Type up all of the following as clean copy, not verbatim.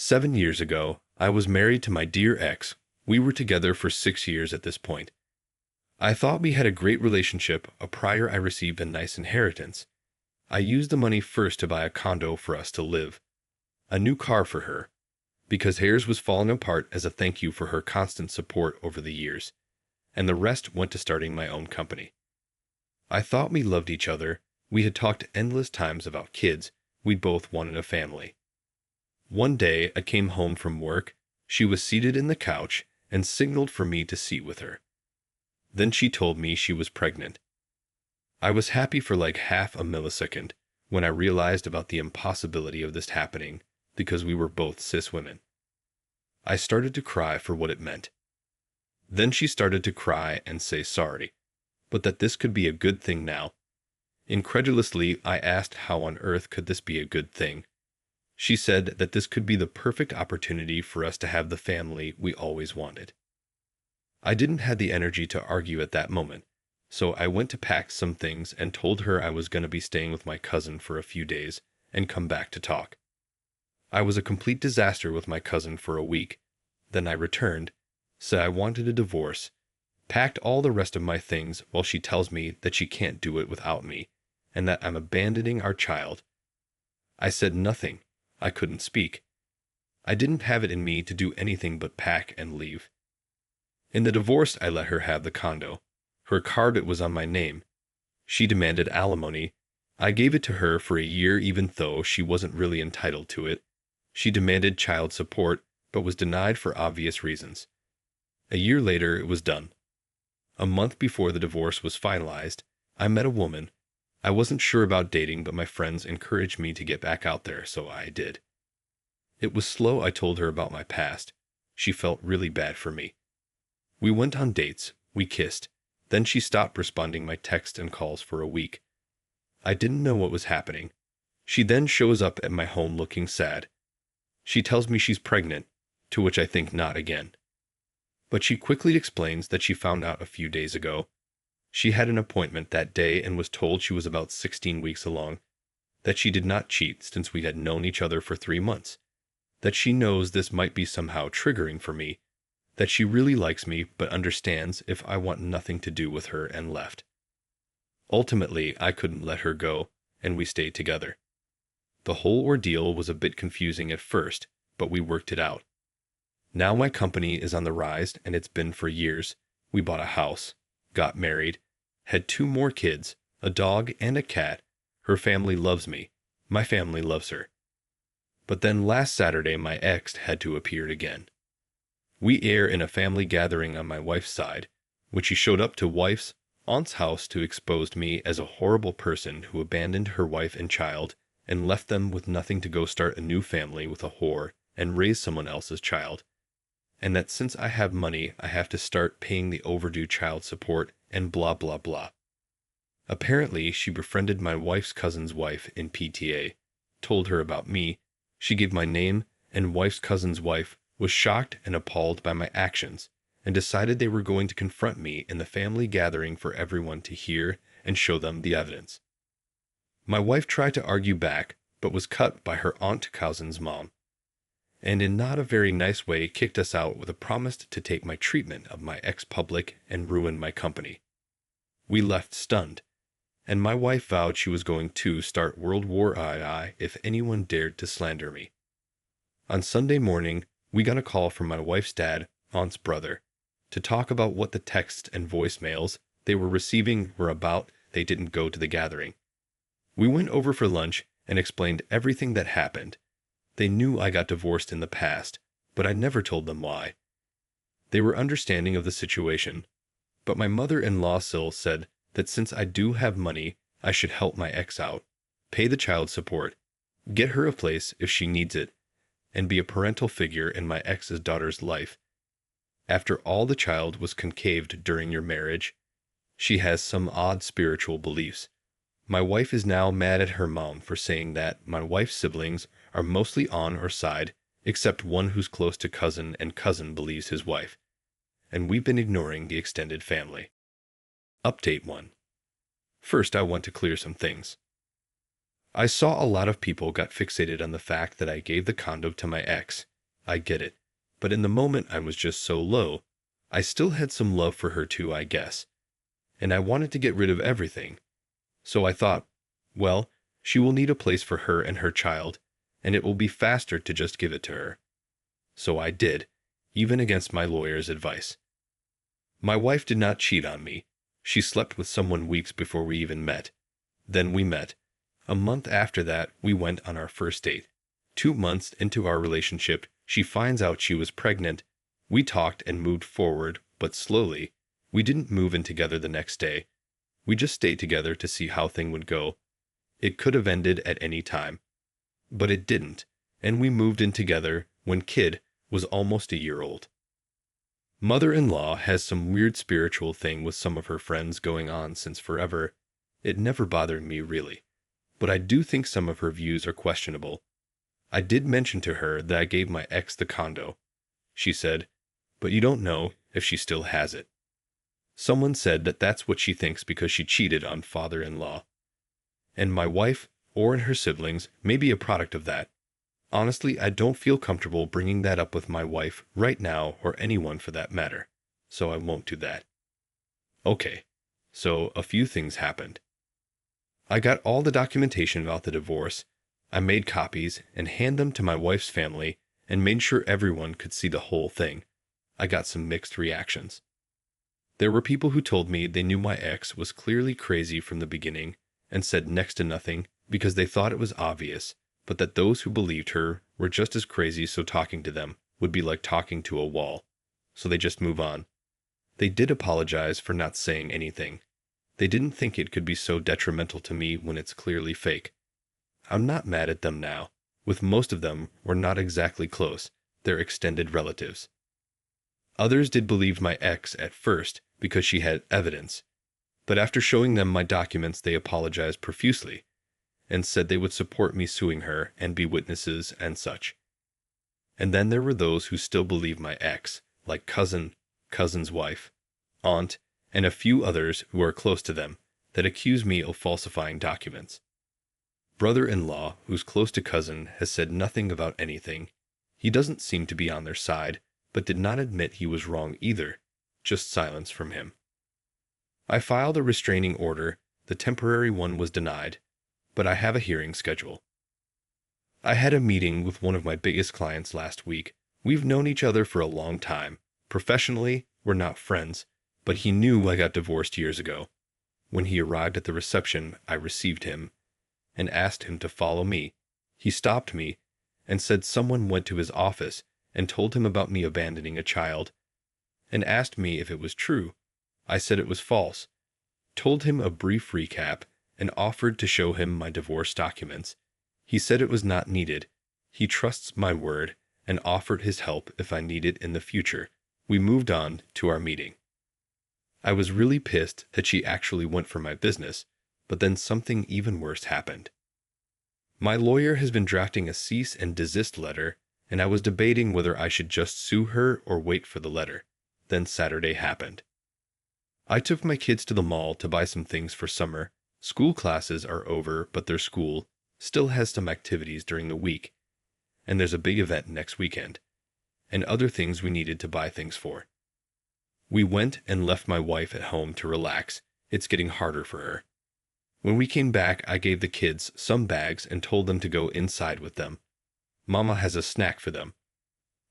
7 years ago, I was married to my dear ex. We were together for 6 years at this point. I thought we had a great relationship. Prior I received a nice inheritance. I used the money first to buy a condo for us to live. A new car for her, because hers was falling apart as a thank you for her constant support over the years. And the rest went to starting my own company. I thought we loved each other. We had talked endless times about kids. We both wanted a family. One day I came home from work. She was seated in the couch and signaled for me to sit with her. Then she told me she was pregnant. I was happy for like half a millisecond when I realized about the impossibility of this happening because we were both cis women. I started to cry for what it meant. Then she started to cry and say sorry, but that this could be a good thing now. Incredulously, I asked how on earth could this be a good thing. She said that this could be the perfect opportunity for us to have the family we always wanted. I didn't have the energy to argue at that moment, so I went to pack some things and told her I was going to be staying with my cousin for a few days and come back to talk. I was a complete disaster with my cousin for a week. Then I returned, said I wanted a divorce, packed all the rest of my things while she tells me that she can't do it without me, and that I'm abandoning our child. I said nothing. I couldn't speak. I didn't have it in me to do anything but pack and leave. In the divorce, I let her have the condo. Her card it was on my name. She demanded alimony. I gave it to her for a year even though she wasn't really entitled to it. She demanded child support, but was denied for obvious reasons. A year later, it was done. A month before the divorce was finalized, I met a woman. I wasn't sure about dating, but my friends encouraged me to get back out there, so I did. It was slow. I told her about my past. She felt really bad for me. We went on dates. We kissed. Then she stopped responding my texts and calls for a week. I didn't know what was happening. She then shows up at my home looking sad. She tells me she's pregnant, to which I think not again. But she quickly explains that she found out a few days ago. She had an appointment that day and was told she was about 16 weeks along, that she did not cheat since we had known each other for 3 months, that she knows this might be somehow triggering for me, that she really likes me but understands if I want nothing to do with her and left. Ultimately, I couldn't let her go, and we stayed together. The whole ordeal was a bit confusing at first, but we worked it out. Now my company is on the rise, and it's been for years. We bought a house, got married, had 2 more kids, a dog and a cat. Her family loves me. My family loves her. But then last Saturday my ex had to appear again. We are in a family gathering on my wife's side, when she showed up to wife's aunt's house to expose me as a horrible person who abandoned her wife and child and left them with nothing to go start a new family with a whore and raise someone else's child. And that since I have money, I have to start paying the overdue child support and blah blah blah. Apparently, she befriended my wife's cousin's wife in PTA, told her about me. She gave my name, and wife's cousin's wife was shocked and appalled by my actions, and decided they were going to confront me in the family gathering for everyone to hear and show them the evidence. My wife tried to argue back, but was cut by her aunt cousin's mom, and in not a very nice way kicked us out with a promise to take my treatment of my ex public and ruin my company. We left stunned, and my wife vowed she was going to start World War II if anyone dared to slander me. On Sunday morning, we got a call from my wife's dad, aunt's brother, to talk about what the texts and voicemails they were receiving were about. They didn't go to the gathering. We went over for lunch and explained everything that happened. They knew I got divorced in the past, but I never told them why. They were understanding of the situation, but my mother-in-law still said that since I do have money, I should help my ex out, pay the child support, get her a place if she needs it, and be a parental figure in my ex's daughter's life. After all, the child was concaved during your marriage. She has some odd spiritual beliefs. My wife is now mad at her mom for saying that my wife's siblings are mostly on our side, except one who's close to cousin, and cousin believes his wife. And we've been ignoring the extended family. Update 1. First, I want to clear some things. I saw a lot of people got fixated on the fact that I gave the condo to my ex. I get it. But in the moment I was just so low. I still had some love for her too, I guess. And I wanted to get rid of everything. So I thought, well, she will need a place for her and her child, and it will be faster to just give it to her. So I did, even against my lawyer's advice. My wife did not cheat on me. She slept with someone weeks before we even met. Then we met. A month after that, we went on our first date. 2 months into our relationship, she finds out she was pregnant. We talked and moved forward, but slowly. We didn't move in together the next day. We just stayed together to see how things would go. It could have ended at any time. But it didn't, and we moved in together when kid was almost a year old. Mother-in-law has some weird spiritual thing with some of her friends going on since forever. It never bothered me really, but I do think some of her views are questionable. I did mention to her that I gave my ex the condo. She said, but you don't know if she still has it. Someone said that that's what she thinks because she cheated on father-in-law. And my wife, or her siblings, may be a product of that. Honestly, I don't feel comfortable bringing that up with my wife right now, or anyone for that matter, so I won't do that. Okay, so a few things happened. I got all the documentation about the divorce. I made copies and handed them to my wife's family and made sure everyone could see the whole thing. I got some mixed reactions. There were people who told me they knew my ex was clearly crazy from the beginning and said next to nothing because they thought it was obvious, but that those who believed her were just as crazy, so talking to them would be like talking to a wall, so they just move on. They did apologize for not saying anything. They didn't think it could be so detrimental to me when it's clearly fake. I'm not mad at them now. With most of them, we're not exactly close. They're extended relatives. Others did believe my ex at first because she had evidence, but after showing them my documents they apologized profusely and said they would support me suing her and be witnesses and such. And then there were those who still believe my ex, like cousin's wife, aunt, and a few others who are close to them, that accuse me of falsifying documents. Brother-in-law, who's close to cousin, has said nothing about anything. He doesn't seem to be on their side, but did not admit he was wrong either, just silence from him. I filed a restraining order. The temporary one was denied, but I have a hearing schedule. I had a meeting with one of my biggest clients last week. We've known each other for a long time. Professionally, we're not friends, but he knew I got divorced years ago. When he arrived at the reception, I received him and asked him to follow me. He stopped me and said someone went to his office and told him about me abandoning a child, and asked me if it was true. I said it was false, told him a brief recap, and offered to show him my divorce documents. He said it was not needed. He trusts my word and offered his help if I need it in the future. We moved on to our meeting. I was really pissed that she actually went for my business, but then something even worse happened. My lawyer has been drafting a cease and desist letter, and I was debating whether I should just sue her or wait for the letter. Then Saturday happened. I took my kids to the mall to buy some things for summer. School classes are over, but their school still has some activities during the week, and there's a big event next weekend, and other things we needed to buy things for. We went and left my wife at home to relax. It's getting harder for her. When we came back, I gave the kids some bags and told them to go inside with them. Mama has a snack for them.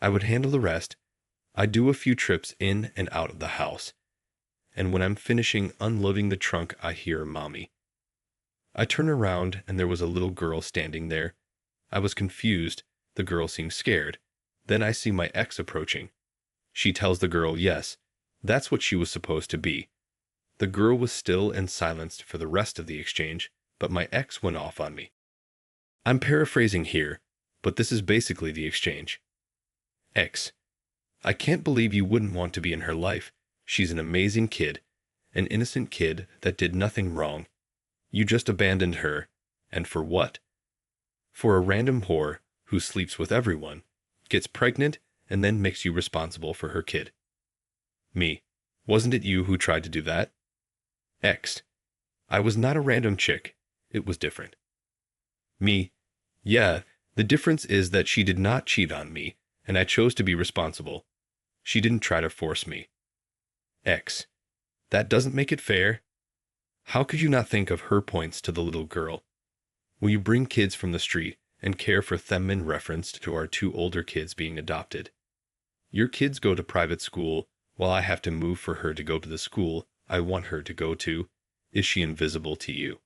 I would handle the rest. I do a few trips in and out of the house, and when I'm finishing unloading the trunk, I hear Mommy. I turn around and there was a little girl standing there. I was confused. The girl seemed scared. Then I see my ex approaching. She tells the girl yes. That's what she was supposed to be. The girl was still and silenced for the rest of the exchange, but my ex went off on me. I'm paraphrasing here, but this is basically the exchange. Ex: I can't believe you wouldn't want to be in her life. She's an amazing kid, an innocent kid that did nothing wrong. You just abandoned her, and for what? For a random whore who sleeps with everyone, gets pregnant, and then makes you responsible for her kid. Me: wasn't it you who tried to do that? Ex: I was not a random chick. It was different. Me. Yeah, the difference is that she did not cheat on me, and I chose to be responsible. She didn't try to force me. X. That doesn't make it fair. How could you not think of her points to the little girl? Will you bring kids from the street and care for them in reference to our two older kids being adopted? Your kids go to private school, while I have to move for her to go to the school I want her to go to. Is she invisible to you?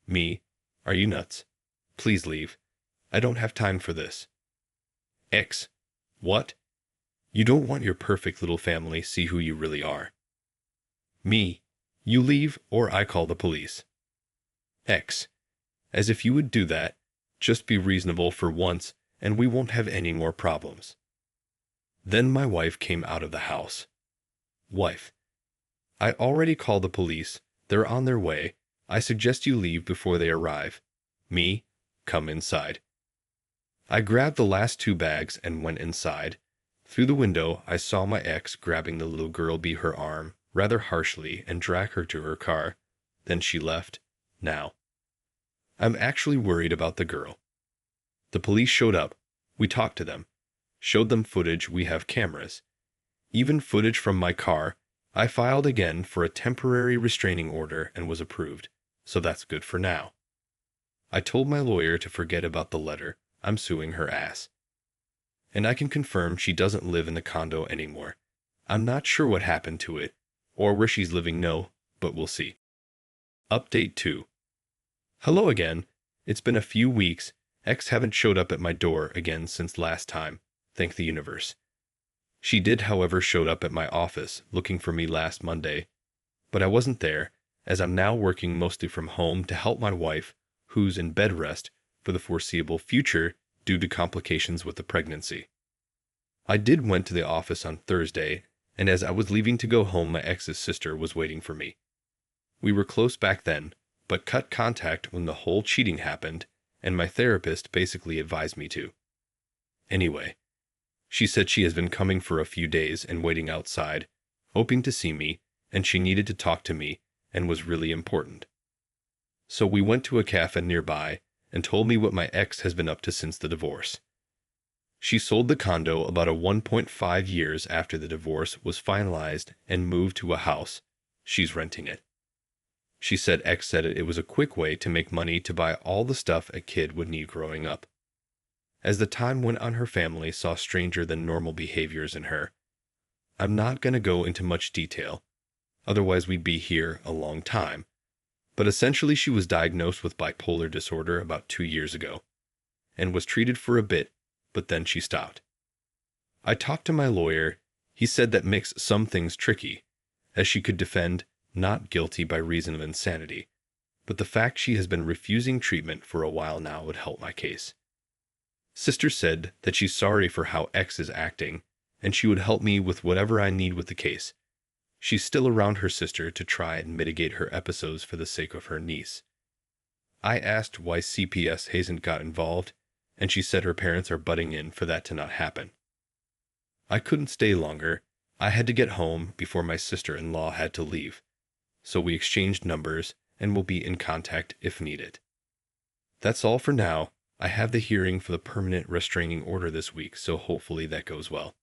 Me. Are you nuts? Please leave. I don't have time for this. X. What? You don't want your perfect little family see who you really are. Me. You leave or I call the police. X. As if you would do that. Just be reasonable for once and we won't have any more problems. Then my wife came out of the house. Wife. I already called the police. They're on their way. I suggest you leave before they arrive. Me. Come inside. I grabbed the last 2 bags and went inside. Through the window, I saw my ex grabbing the little girl by her arm rather harshly and drag her to her car. Then she left. Now. I'm actually worried about the girl. The police showed up. We talked to them. Showed them footage. We have cameras. Even footage from my car. I filed again for a temporary restraining order and was approved. So that's good for now. I told my lawyer to forget about the letter. I'm suing her ass. And I can confirm she doesn't live in the condo anymore. I'm not sure what happened to it, or where she's living but we'll see. Update 2. Hello again. It's been a few weeks. Ex haven't showed up at my door again since last time. Thank the universe. She did, however, showed up at my office looking for me last Monday. But I wasn't there, as I'm now working mostly from home to help my wife, who's in bed rest for the foreseeable future due to complications with the pregnancy. I went to the office on Thursday, and as I was leaving to go home, my ex's sister was waiting for me. We were close back then, but cut contact when the whole cheating happened, and my therapist basically advised me to. Anyway, she said she has been coming for a few days and waiting outside, hoping to see me, and she needed to talk to me and was really important. So we went to a cafe nearby and told me what my ex has been up to since the divorce. She sold the condo about 1.5 years after the divorce was finalized and moved to a house. She's renting it. She said ex said it was a quick way to make money to buy all the stuff a kid would need growing up. As the time went on, her family saw stranger than normal behaviors in her. I'm not going to go into much detail, otherwise we'd be here a long time. But essentially she was diagnosed with bipolar disorder about 2 years ago, and was treated for a bit, but then she stopped. I talked to my lawyer. He said that makes some things tricky, as she could defend not guilty by reason of insanity, but the fact she has been refusing treatment for a while now would help my case. Sister said that she's sorry for how ex is acting, and she would help me with whatever I need with the case. She's still around her sister to try and mitigate her episodes for the sake of her niece. I asked why CPS hasn't got involved, and she said her parents are butting in for that to not happen. I couldn't stay longer. I had to get home before my sister-in-law had to leave. So we exchanged numbers and will be in contact if needed. That's all for now. I have the hearing for the permanent restraining order this week, so hopefully that goes well.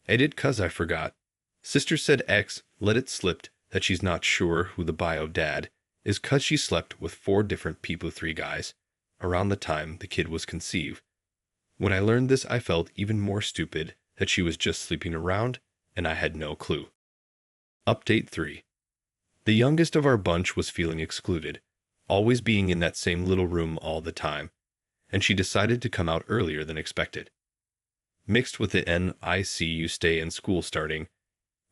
Edit 'cause I forgot. Sister said ex let it slip that she's not sure who the bio dad is 'cause she slept with 4 different people, 3 guys, around the time the kid was conceived. When I learned this, I felt even more stupid that she was just sleeping around and I had no clue. Update 3. The youngest of our bunch was feeling excluded, always being in that same little room all the time, and she decided to come out earlier than expected. Mixed with the NICU stay and school starting,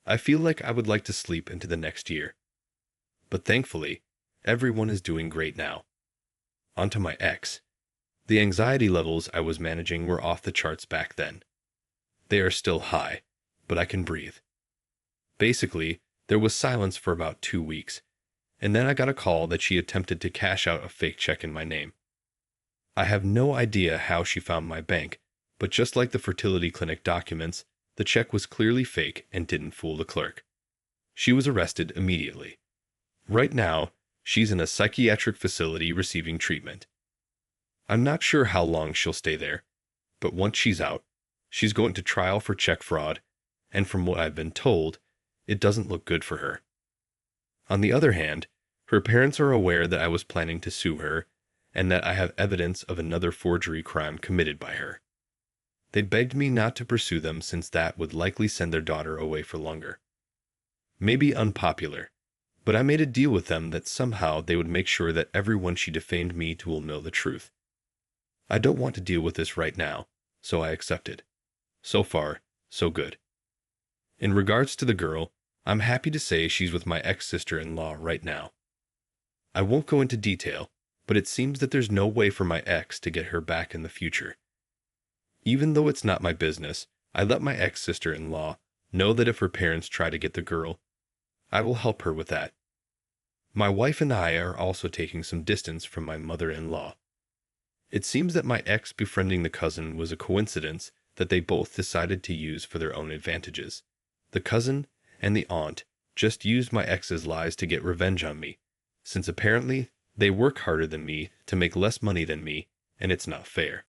I feel like I would like to sleep into the next year. But thankfully, everyone is doing great now. Onto my ex. The anxiety levels I was managing were off the charts back then. They are still high, but I can breathe. Basically, there was silence for about 2 weeks, and then I got a call that she attempted to cash out a fake check in my name. I have no idea how she found my bank, but just like the fertility clinic documents, the check was clearly fake and didn't fool the clerk. She was arrested immediately. Right now, she's in a psychiatric facility receiving treatment. I'm not sure how long she'll stay there, but once she's out, she's going to trial for check fraud, and from what I've been told, it doesn't look good for her. On the other hand, her parents are aware that I was planning to sue her, and that I have evidence of another forgery crime committed by her. They begged me not to pursue them since that would likely send their daughter away for longer. Maybe unpopular, but I made a deal with them that somehow they would make sure that everyone she defamed me to will know the truth. I don't want to deal with this right now, so I accepted. So far, so good. In regards to the girl, I'm happy to say she's with my ex-sister-in-law right now. I won't go into detail, but it seems that there's no way for my ex to get her back in the future. Even though it's not my business, I let my ex-sister-in-law know that if her parents try to get the girl, I will help her with that. My wife and I are also taking some distance from my mother-in-law. It seems that my ex befriending the cousin was a coincidence that they both decided to use for their own advantages. The cousin and the aunt just used my ex's lies to get revenge on me, since apparently they work harder than me to make less money than me, and it's not fair.